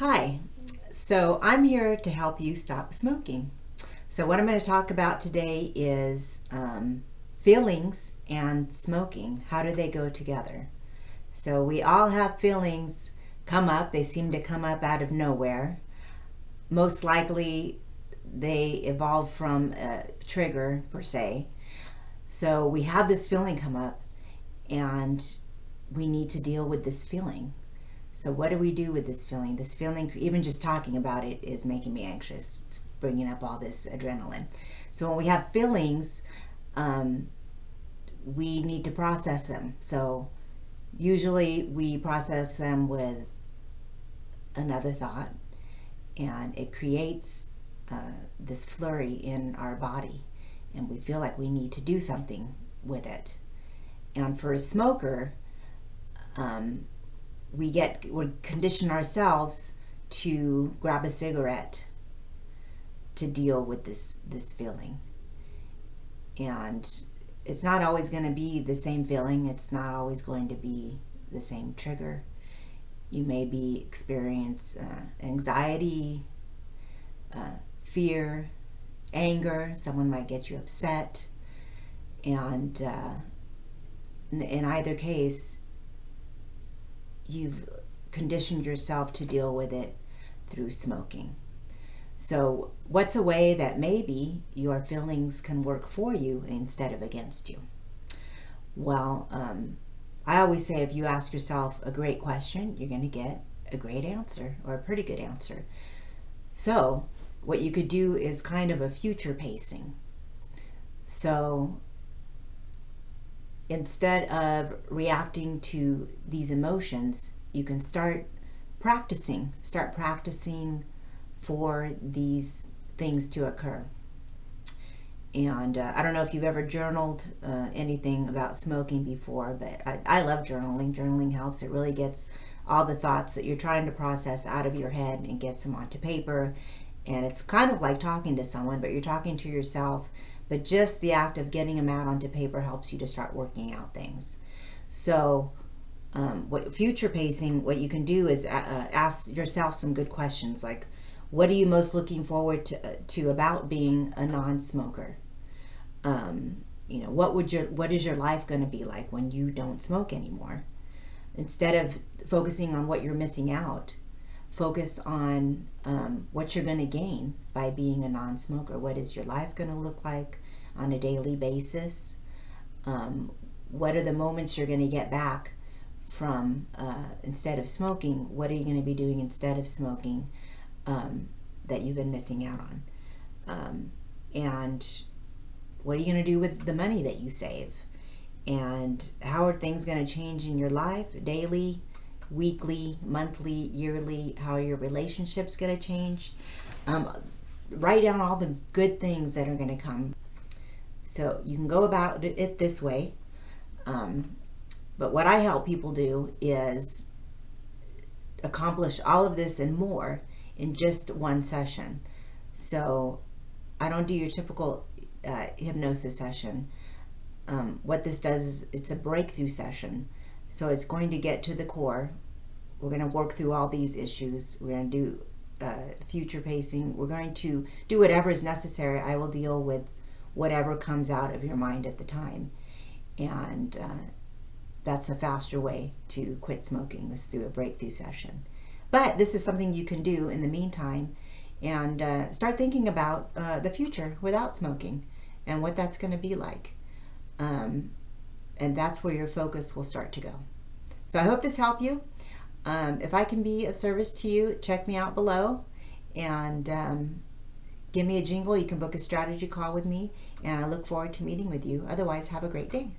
Hi, so I'm here to help you stop smoking. So what I'm going to talk about today is feelings and smoking. How do they go together? So we all have feelings come up. They seem to come up out of nowhere. Most likely they evolve from a trigger per se. So we have this feeling come up and we need to deal with this feeling. So what do we do with this feeling? This feeling, even just talking about it, is making me anxious. It's bringing up all this adrenaline. So when we have feelings, we need to process them. So usually we process them with another thought, and it creates this flurry in our body, and we feel like we need to do something with it. And for a smoker, we condition ourselves to grab a cigarette to deal with this feeling. And it's not always going to be the same feeling. It's not always going to be the same trigger. You may experience anxiety, fear, anger. Someone might get you upset. And in either case, you've conditioned yourself to deal with it through smoking. So what's a way that maybe your feelings can work for you instead of against you? Well, I always say if you ask yourself a great question, you're going to get a great answer, or a pretty good answer. So what you could do is kind of a future pacing. So instead of reacting to these emotions, you can start practicing for these things to occur. And I don't know if you've ever journaled anything about smoking before, but I love journaling. Journaling helps. It really gets all the thoughts that you're trying to process out of your head and gets them onto paper. And it's kind of like talking to someone, but you're talking to yourself. But just the act of getting them out onto paper helps you to start working out things. So what future pacing, what you can do is ask yourself some good questions, like, what are you most looking forward to about being a non-smoker? What is your life going to be like when you don't smoke anymore? Instead of focusing on what you're missing out, focus on what you're going to gain by being a non-smoker. What is your life going to look like on a daily basis? What are the moments you're going to get back from instead of smoking? What are you going to be doing instead of smoking that you've been missing out on? And what are you going to do with the money that you save? And how are things going to change in your life daily, weekly, monthly, yearly? How are your relationships going to change? Write down all the good things that are going to come. So you can go about it this way. But what I help people do is accomplish all of this and more in just one session. So I don't do your typical hypnosis session. What this does is it's a breakthrough session. So it's going to get to the core. We're going to work through all these issues. We're going to do future pacing. We're going to do whatever is necessary. I will deal with whatever comes out of your mind at the time. And that's a faster way to quit smoking, is through a breakthrough session. But this is something you can do in the meantime, and start thinking about the future without smoking and what that's going to be like. And that's where your focus will start to go. So I hope this helped you. If I can be of service to you, check me out below and give me a jingle. You can book a strategy call with me, and I look forward to meeting with you. Otherwise, have a great day.